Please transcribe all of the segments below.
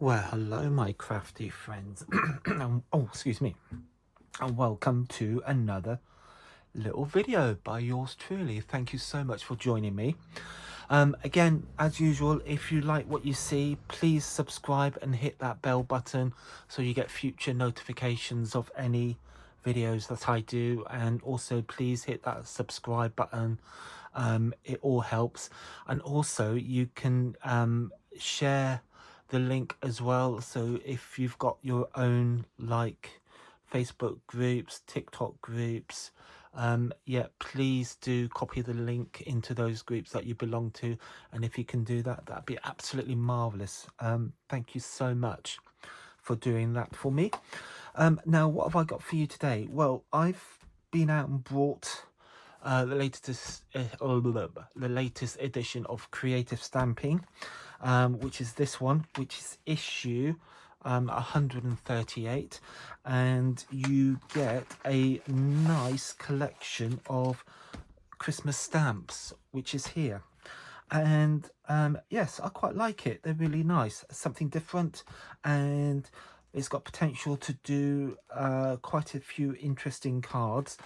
Well, hello, my crafty friends. Oh, excuse me. And welcome to another little video by yours truly. Thank you so much for joining me. Again, as usual, if you like what you see, please subscribe and hit that bell button so you get future notifications of any videos that I do. And also, please hit that subscribe button. It all helps. And also, you can share the link as well, so if you've got your own like Facebook groups, TikTok groups, yeah, please do copy the link into those groups that you belong to, and if you can do that, that'd be absolutely marvelous. Thank you so much for doing that for me. Now, what have I got for you today? Well, I've been out and brought the latest edition of Creative Stamping, which is this one, which is issue 138, and you get a nice collection of Christmas stamps, which is here. And yes, I quite like it. They're really nice, something different, and it's got potential to do quite a few interesting cards.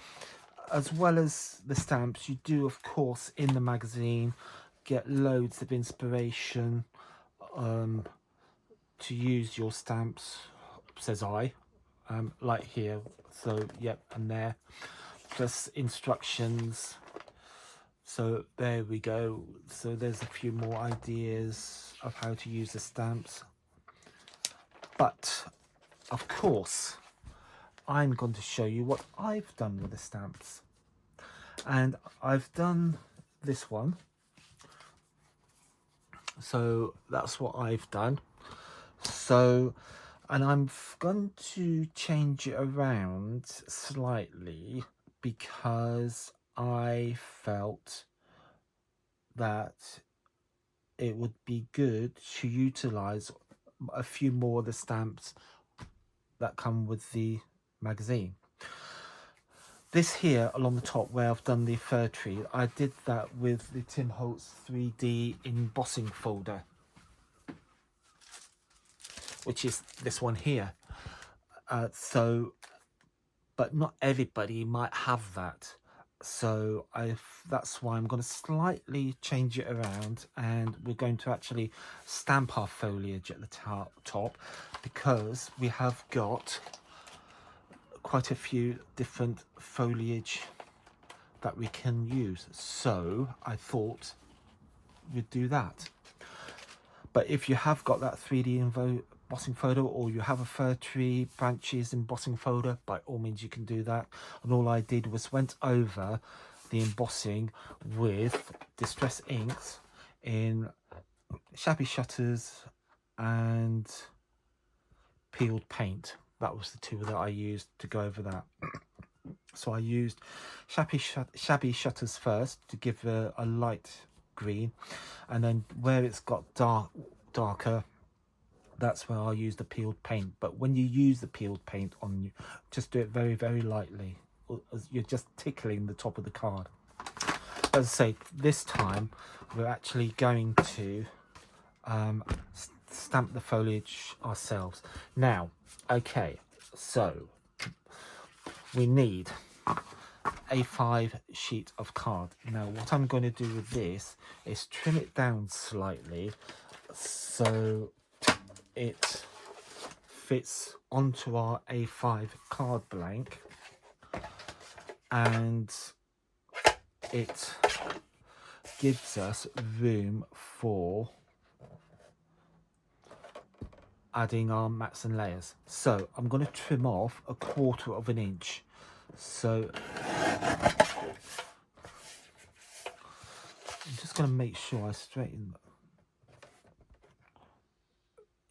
As well as the stamps, you do, of course, in the magazine get loads of inspiration to use your stamps, says I, like here. So, yep, and there, plus instructions. So there we go. So there's a few more ideas of how to use the stamps. But, of course, I'm going to show you what I've done with the stamps. And I've done this one. So that's what I've done. So, and I'm going to change it around slightly because I felt that it would be good to utilize a few more of the stamps that come with the magazine. This here along the top where I've done the fir tree, I did that with the Tim Holtz 3D embossing folder, which is this one here. But not everybody might have that. So that's why I'm going to slightly change it around, and we're going to actually stamp our foliage at the top because we have got quite a few different foliage that we can use. So I thought we'd do that. But if you have got that 3D embossing folder, or you have a fir tree branches embossing folder, by all means you can do that. And all I did was went over the embossing with Distress inks in Shabby Shutters and Peeled Paint. That was the two that I used to go over that. So I used Shabby Shutters first to give a light green, and then where it's got darker, that's where I'll use the peeled paint. But when you use the peeled paint on you, just do it very, very lightly. You're just tickling the top of the card. As I say, this time we're actually going to stamp the foliage ourselves. Now, okay, so we need A5 sheet of card. Now what I'm going to do with this is trim it down slightly so it fits onto our A5 card blank, and it gives us room for adding our mats and layers. So I'm going to trim off 1/4 of an inch. So I'm just going to make sure I straighten.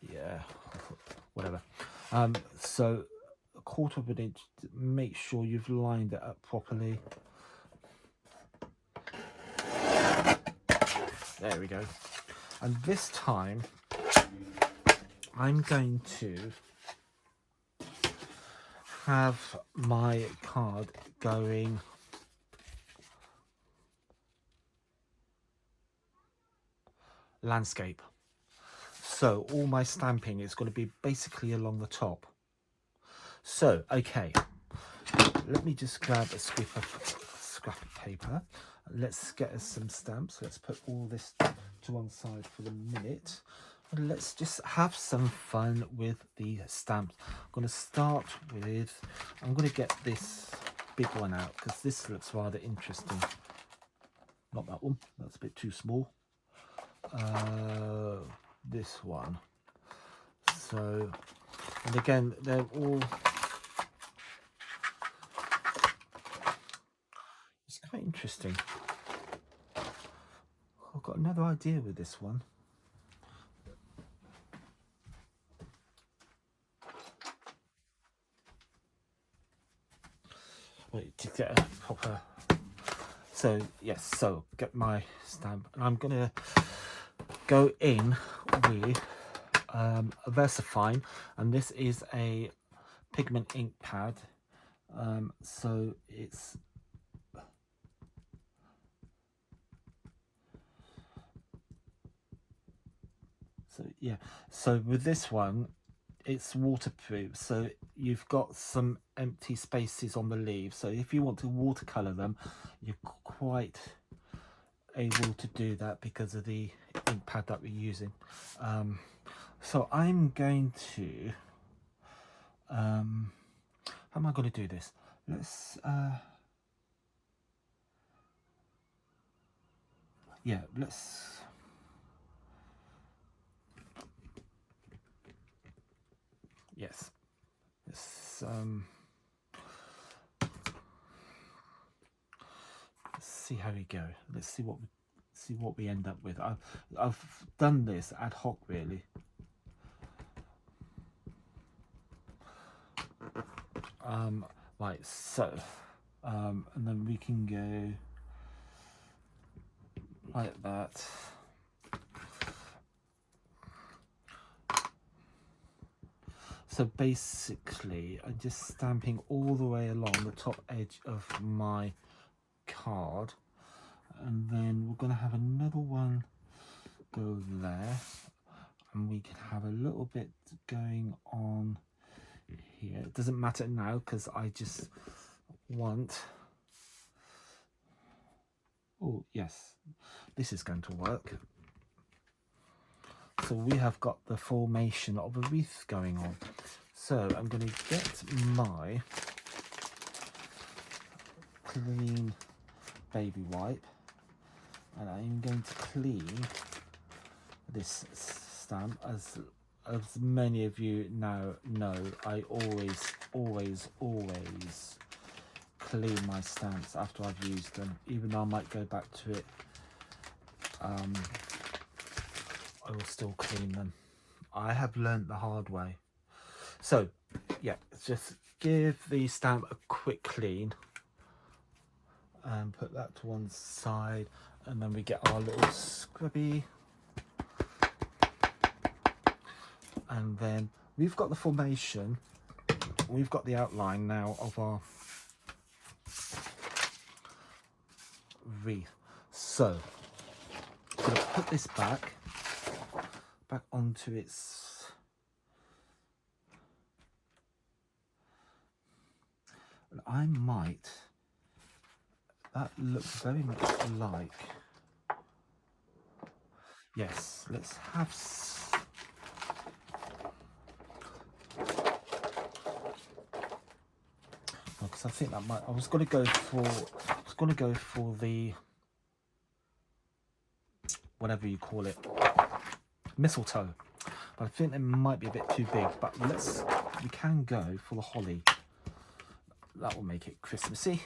Yeah, whatever. So 1/4 of an inch. Make sure you've lined it up properly. There we go. And this time I'm going to have my card going landscape. So all my stamping is going to be basically along the top. So, okay, let me just grab a scrap of paper. Let's get us some stamps. Let's put all this to one side for the minute. And let's just have some fun with the stamps. I'm going to start with, I'm going to get this big one out because this looks rather interesting. Not that one, that's a bit too small. This one. So, and again, they're all, it's quite interesting. I've got another idea with this one. Wait to get a proper. So yes, so get my stamp, and I'm gonna go in with a VersaFine, and this is a pigment ink pad. So it's yeah. So with this one, it's waterproof, so you've got some empty spaces on the leaves, so if you want to watercolor them, you're quite able to do that because of the ink pad that we're using. So I'm going to how am I going to do this? Let's yeah, let's yes, let's see how we go. Let's see what we end up with. I've done this ad hoc really. Like so, and then we can go like that. So basically, I'm just stamping all the way along the top edge of my card, and then we're going to have another one go there, and we can have a little bit going on here. It doesn't matter now because I just want, oh yes, this is going to work. So we have got the formation of a wreath going on. So I'm going to get my clean baby wipe, and I'm going to clean this stamp. As many of you now know, I always clean my stamps after I've used them, even though I might go back to it. I will still clean them. I have learnt the hard way. So yeah, just give the stamp a quick clean and put that to one side, and then we get our little scrubby, and then we've got the formation, we've got the outline now of our wreath. So I'm going to put this back onto its, and I might, that looks very much like, yes, let's have because I think that might, I was going to go for the, whatever you call it, mistletoe, but I think it might be a bit too big. But we can go for the holly. That will make it Christmassy.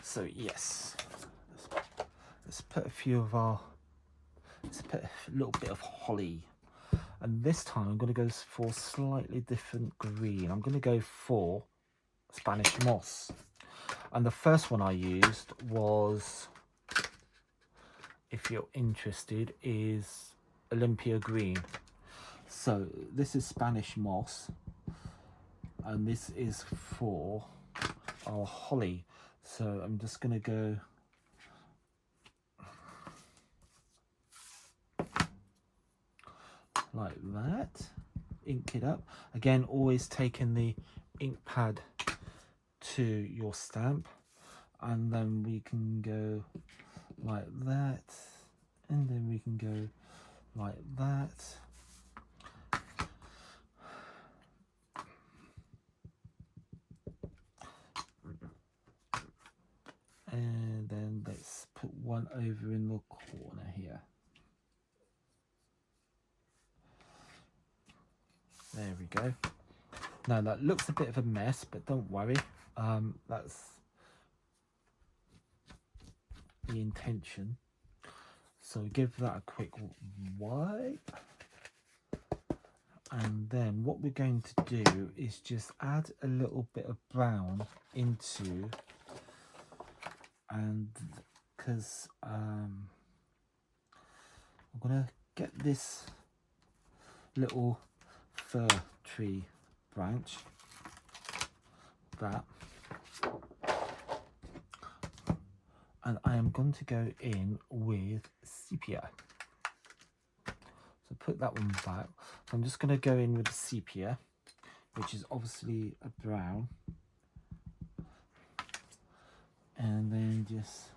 So yes, let's put a few of our, let's put a little bit of holly, and this time I'm going to go for slightly different green. I'm going to go for Spanish moss, and the first one I used was, if you're interested, is Olympia green. So this is Spanish moss, and this is for our holly. So I'm just going to go like that. Ink it up. Again, always taking the ink pad to your stamp, and then we can go like that, and then we can go like that. And then let's put one over in the corner here. There we go. Now that looks a bit of a mess, but don't worry. That's the intention. So give that a quick wipe. And then what we're going to do is just add a little bit of brown into, and because I'm gonna get this little fir tree branch, that, and I am going to go in with sepia. So put that one back. I'm just going to go in with the sepia, which is obviously a brown, and then just,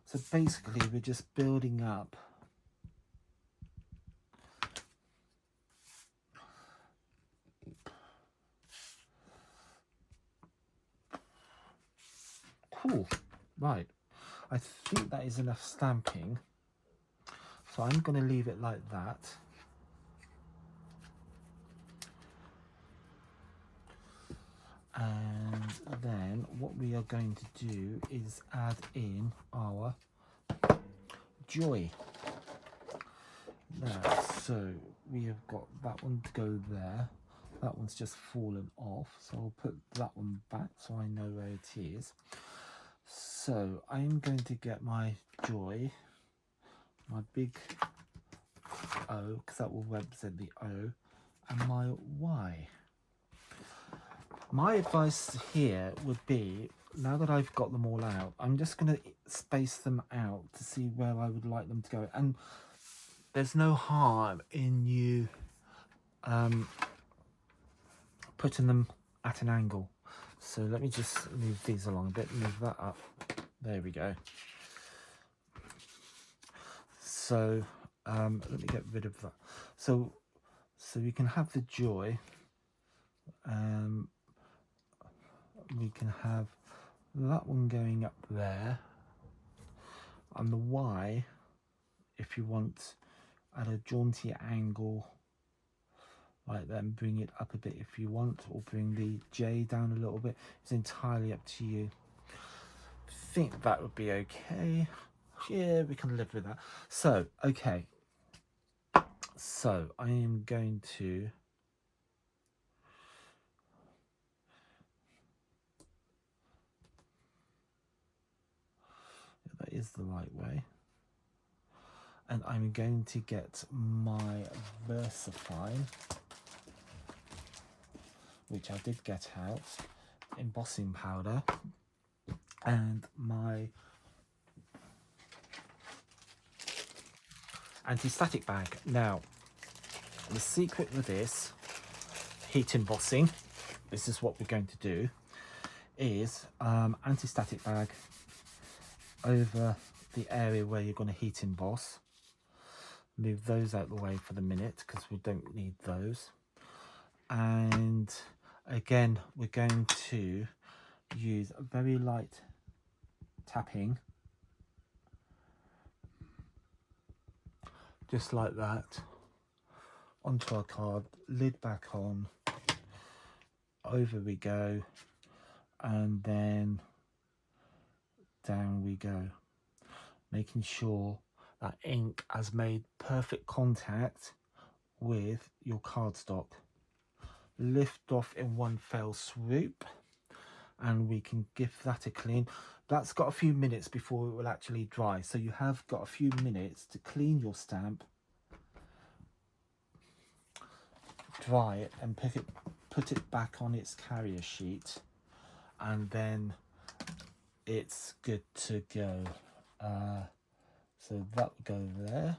so basically we're just building up cool. Right, I think that is enough stamping, so I'm going to leave it like that. And then what we are going to do is add in our joy. There, so we have got that one to go there. That one's just fallen off, so I'll put that one back so I know where it is. So I'm going to get my joy, my big O, because that will represent the O, and my Y. My advice here would be, now that I've got them all out, I'm just going to space them out to see where I would like them to go. And there's no harm in you putting them at an angle. So let me just move these along a bit, move that up. There we go. So let me get rid of that. So we can have the joy. We can have that one going up there, and the Y, if you want, at a jaunty angle like that, and bring it up a bit if you want, or bring the J down a little bit. It's entirely up to you. I think that would be okay. Yeah, we can live with that. So okay, so I am going to that is the right way, and I'm going to get my VersaFine, which I did get out, embossing powder, and my anti-static bag. Now, the secret with this heat embossing, this is what we're going to do, is anti-static bag over the area where you're going to heat emboss. Move those out of the way for the minute because we don't need those. And again, we're going to use a very light tapping, just like that, onto our card, lid back on, over we go, and then down we go, making sure that ink has made perfect contact with your cardstock. Lift off in one fell swoop, and we can give that a clean. That's got a few minutes before it will actually dry, so you have got a few minutes to clean your stamp, dry it, and put it back on its carrier sheet, and then it's good to go. So that will go there.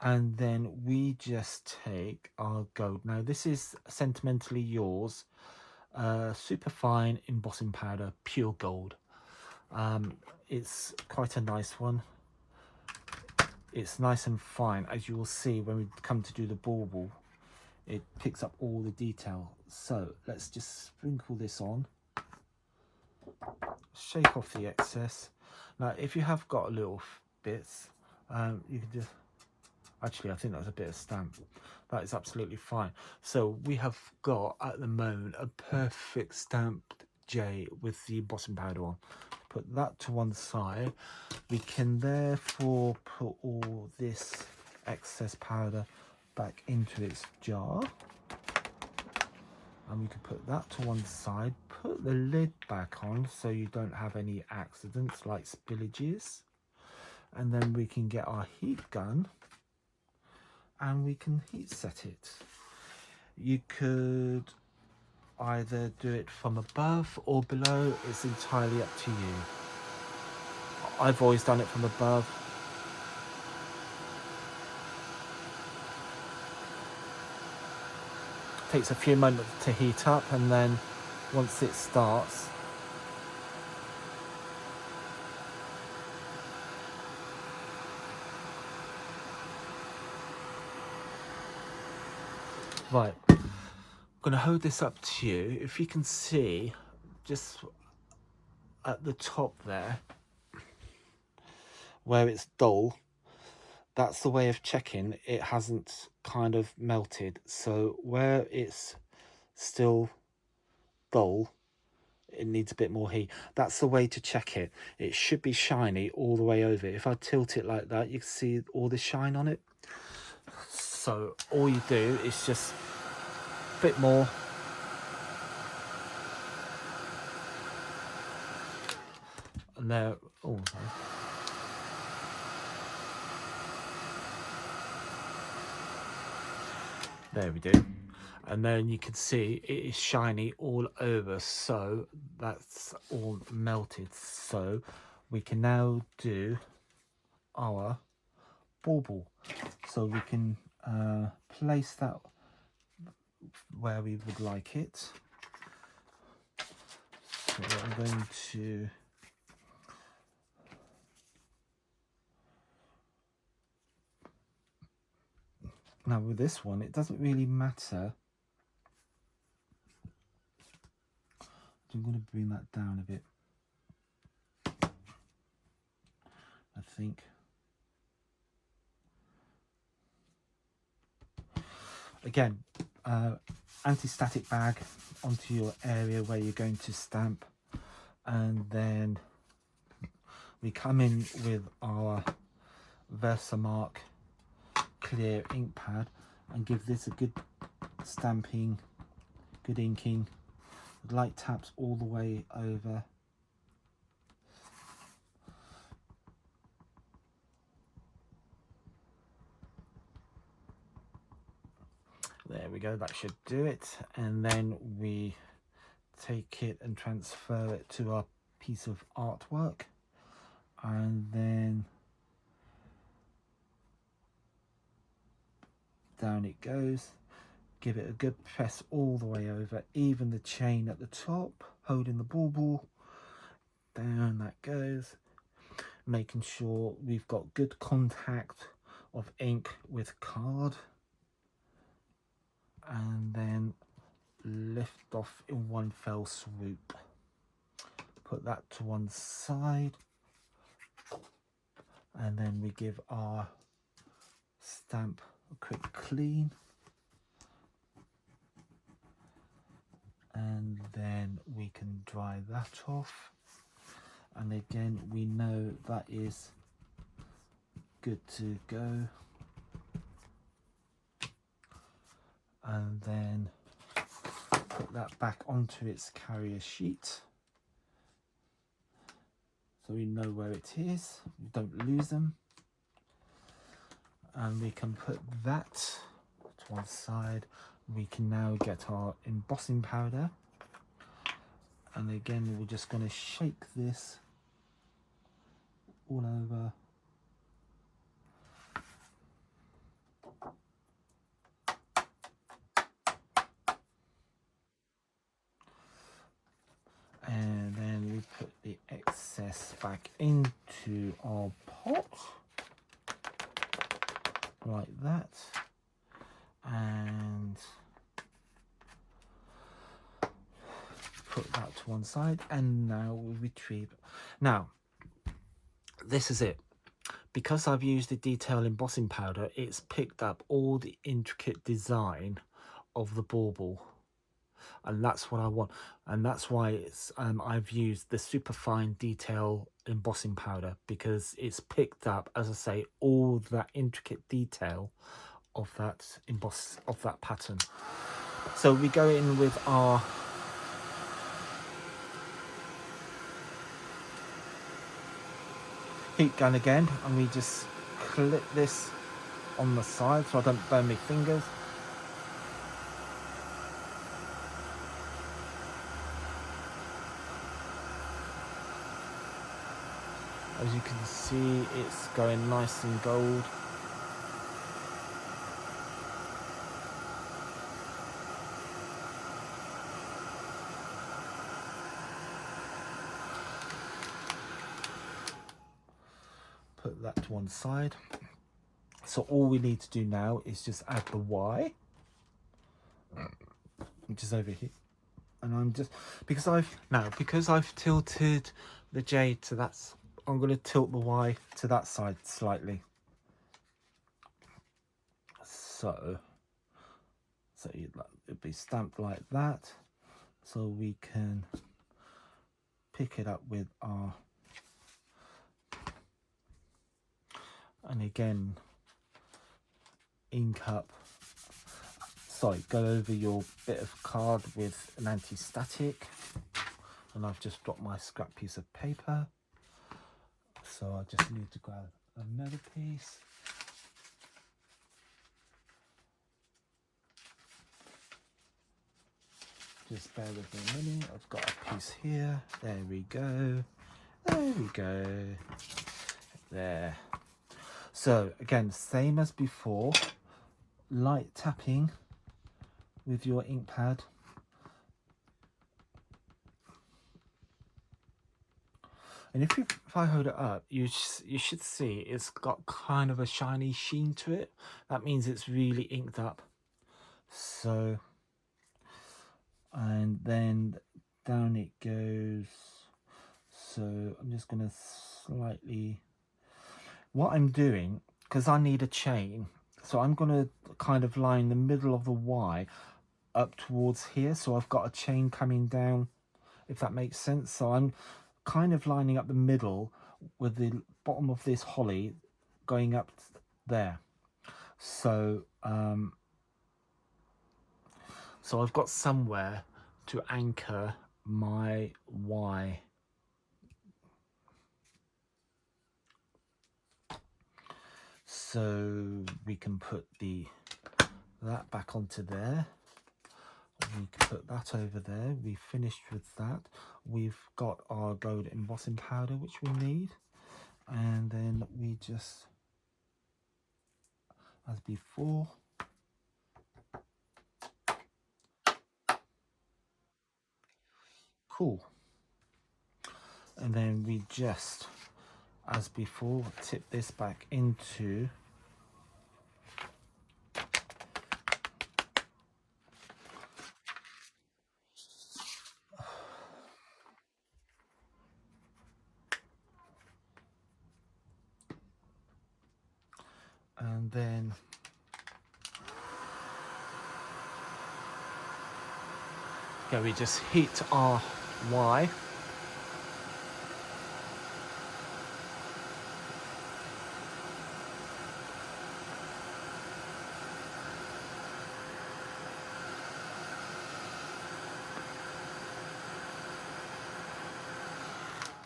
And then we just take our gold. Now this is Sentimentally Yours, super fine embossing powder, pure gold. It's quite a nice one. It's nice and fine, as you will see when we come to do the bauble. It picks up all the detail. So let's just sprinkle this on, shake off the excess. Now if you have got little bits, you can just, actually I think that was a bit of stamp. That is absolutely fine. So we have got at the moment a perfect stamped J with the embossing powder on. Put that to one side. We can therefore put all this excess powder back into its jar, and we can put that to one side. Put the lid back on so you don't have any accidents like spillages, and then we can get our heat gun and we can heat set it. You could either do it from above or below, it's entirely up to you. I've always done it from above. Takes a few moments to heat up, and then once it starts, right, I'm going to hold this up to you. If you can see just at the top there where it's dull, that's the way of checking it hasn't kind of melted. So where it's still dull, it needs a bit more heat. That's the way to check it. It should be shiny all the way over. If I tilt it like that, you can see all the shine on it. So all you do is just a bit more, and there, oh, there we do. And then you can see it is shiny all over, so that's all melted. So we can now do our bauble. So we can place that where we would like it. So I'm going to now with this one, it doesn't really matter. I'm going to bring that down a bit, I think. Again, anti-static bag onto your area where you're going to stamp, and then we come in with our Versamark clear ink pad and give this a good stamping, good inking, light taps all the way over. There we go, that should do it. And then we take it and transfer it to our piece of artwork, and then down it goes. Give it a good press all the way over, even the chain at the top holding the bauble. Down that goes, making sure we've got good contact of ink with card, and then lift off in one fell swoop. Put that to one side, and then we give our stamp a quick clean, and then we can dry that off. And again, we know that is good to go. And then put that back onto its carrier sheet, so we know where it is, we don't lose them. And we can put that to one side. We can now get our embossing powder, and again we're just going to shake this all over, this back into our pot like that, and put that to one side, and now we retrieve. Now this is it. Because I've used the detail embossing powder, it's picked up all the intricate design of the bauble, and that's what I want, and that's why it's I've used the superfine detail embossing powder, because it's picked up, as I say, all that intricate detail of that pattern. So we go in with our heat gun again, and we just clip this on the side so I don't burn my fingers. As you can see, it's going nice and gold. Put that to one side. So all we need to do now is just add the Y, which is over here. And I'm just, because I've tilted the J to that, I'm going to tilt the Y to that side slightly. So it'd be stamped like that. So we can pick it up with our, and again, ink up, sorry, go over your bit of card with an anti-static. And I've just dropped my scrap piece of paper. So I just need to grab another piece. Just bear with me a minute. I've got a piece here. There we go. There we go. There. So again, same as before. Light tapping with your ink pad. And if I hold it up, you should see it's got kind of a shiny sheen to it. That means it's really inked up. So, and then down it goes. So I'm just going to slightly, what I'm doing, because I need a chain, so I'm going to kind of line the middle of the Y up towards here. So I've got a chain coming down, if that makes sense. So I'm kind of lining up the middle with the bottom of this holly going up there. So so I've got somewhere to anchor my Y. So we can put that back onto there. We can put that over there. We finished with that. We've got our gold embossing powder, which we need. And then we just, as before, cool. And then we just, as before, tip this back into and then we just heat our Y.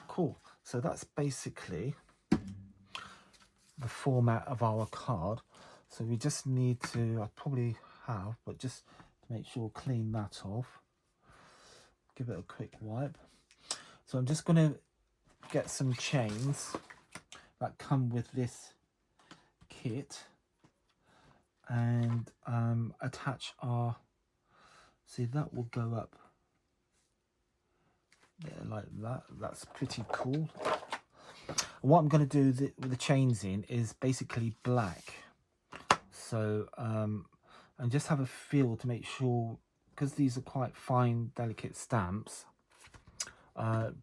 Cool. So that's basically the format of our card. So we just need to, I probably have, but just to make sure, clean that off. Give it a quick wipe. So I'm just going to get some chains that come with this kit and attach our, see, that will go up Yeah, like that. That's pretty cool. What I'm going to do with the chains in is basically black. So, and just have a feel to make sure, because these are quite fine, delicate stamps,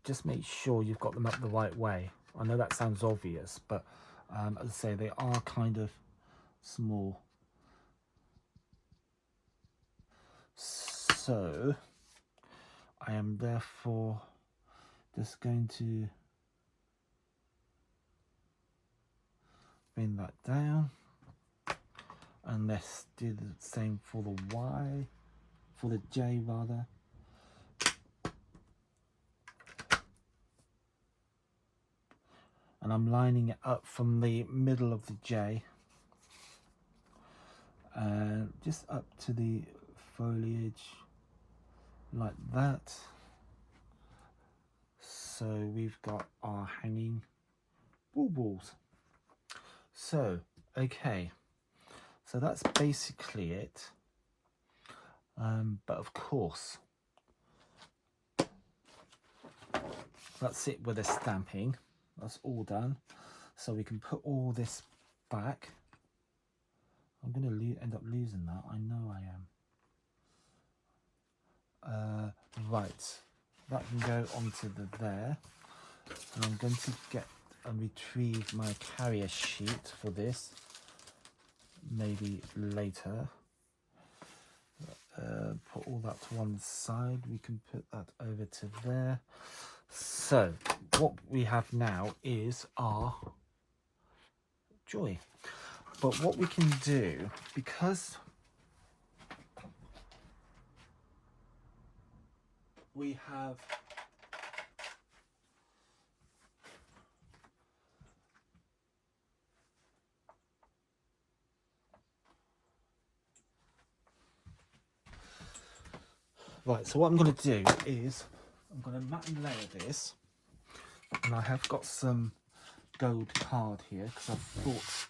just make sure you've got them up the right way. I know that sounds obvious, but as I say, they are kind of small. So, I am therefore just going to bring that down, and let's do the same for the Y, for the J rather. And I'm lining it up from the middle of the J and just up to the foliage like that. So we've got our hanging baubles. So okay, so that's basically it. But of course, that's it with the stamping. That's all done. So we can put all this back. I'm going to end up losing that. I know I am. Right. That can go onto there. And I'm going to get and retrieve my carrier sheet for this. Maybe later. Put all that to one side. We can put that over to there. So what we have now is our joy. But what we can do, because we have right, so what I'm going to do is I'm going to mat and layer this, and I have got some gold card here because I thought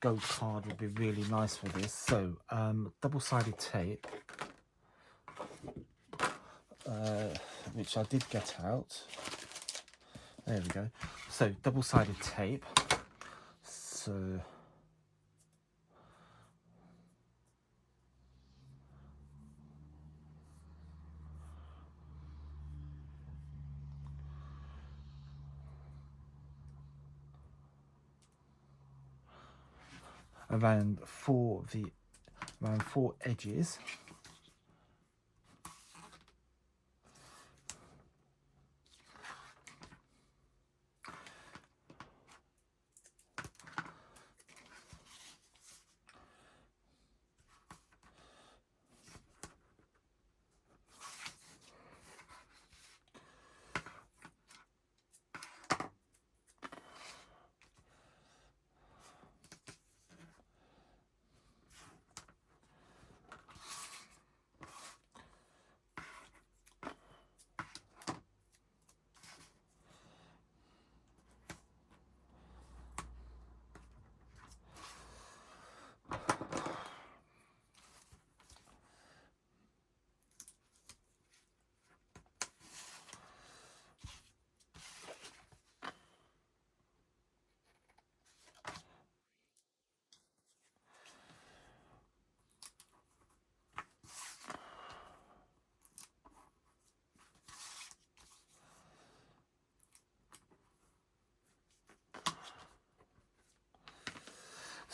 gold card would be really nice for this. So double-sided tape, which I did get out. There we go. So double-sided tape. So around four edges.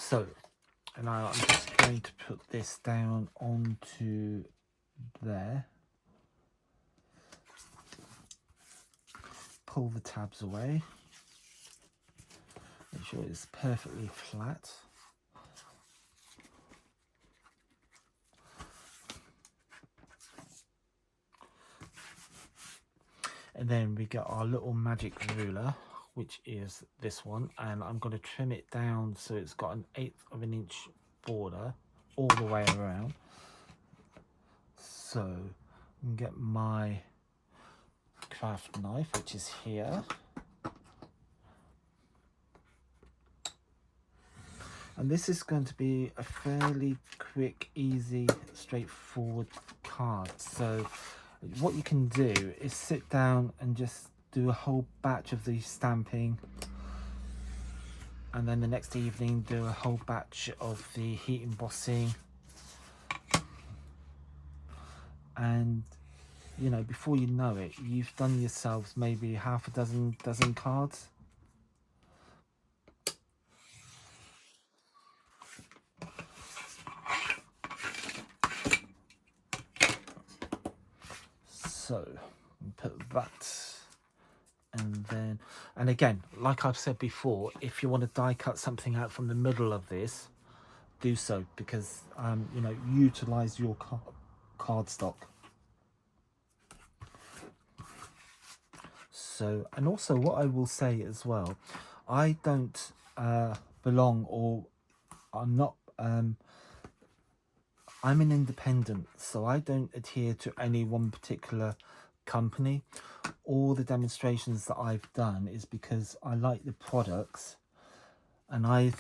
So, and now I'm just going to put this down onto there. Pull the tabs away. Make sure it's perfectly flat. And then we got our little magic ruler, which is this one, and I'm going to trim it down so it's got an 1/8 of an inch border all the way around. So I can get my craft knife, which is here. And this is going to be a fairly quick, easy, straightforward card. So what you can do is sit down and just do a whole batch of the stamping, and then the next evening do a whole batch of the heat embossing, and you know, before you know it, you've done yourselves maybe half a dozen cards. So put that, and then, and again, like I've said before, if you want to die cut something out from the middle of this, do so, because you know, utilize your card stock. So, and also what I will say as well, I don't belong, or I'm not, I'm an independent, so I don't adhere to any one particular company. All the demonstrations that I've done is because I like the products, and I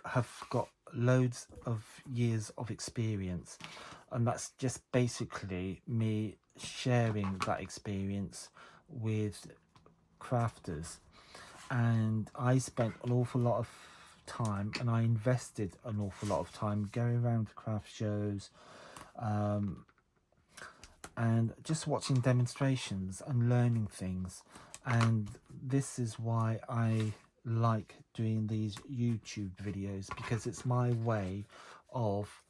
have got loads of years of experience, and that's just basically me sharing that experience with crafters. And I spent an awful lot of time, and I invested an awful lot of time going around to craft shows, and just watching demonstrations and learning things. And this is why I like doing these YouTube videos, because it's my way of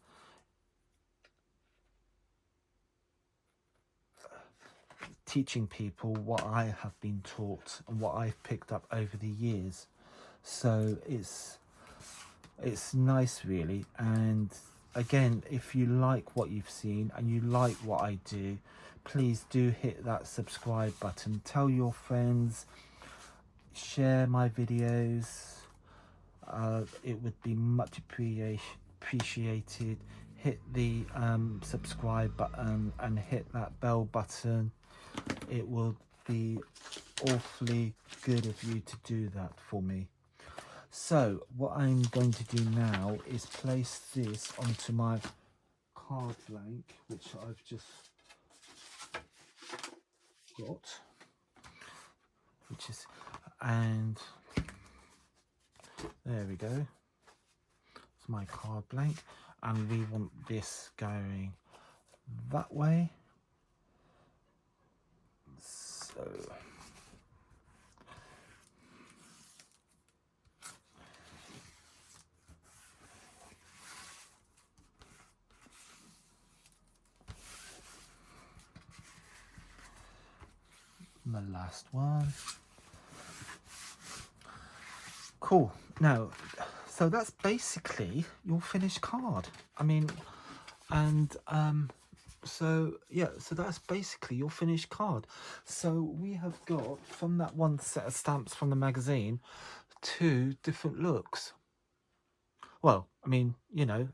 teaching people what I have been taught and what I've picked up over the years. So it's nice, really. And again, if you like what you've seen and you like what I do, please do hit that subscribe button, tell your friends, share my videos. It would be much appreciated. Hit the subscribe button and hit that bell button. It will be awfully good of you to do that for me. So what I'm going to do now is place this onto my card blank, which I've just got, which is, and there we go. It's my card blank, and we want this going that way. So the last one. Cool. Now, so that's basically your finished card. I mean, and so yeah, so that's basically your finished card. So we have got, from that one set of stamps from the magazine, 2 different looks. Well, I mean, you know,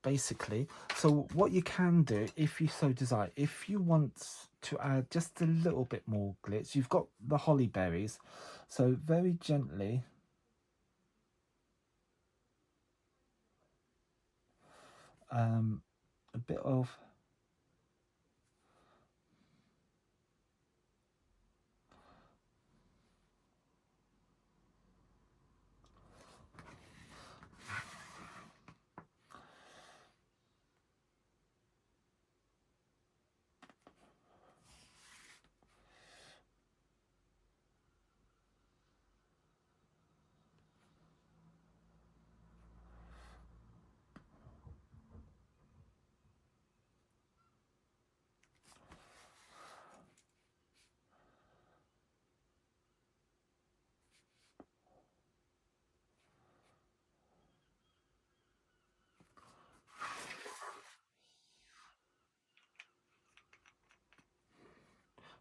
basically. So what you can do, if you so desire, if you want to add just a little bit more glitz, you've got the holly berries, so very gently a bit of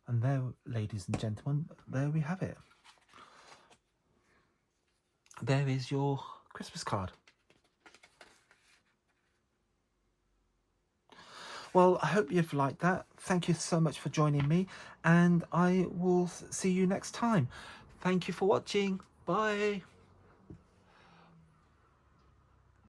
and there, ladies and gentlemen, there we have it. There is your Christmas card. Well, I hope you've liked that. Thank you so much for joining me, and I will see you next time. Thank you for watching. Bye.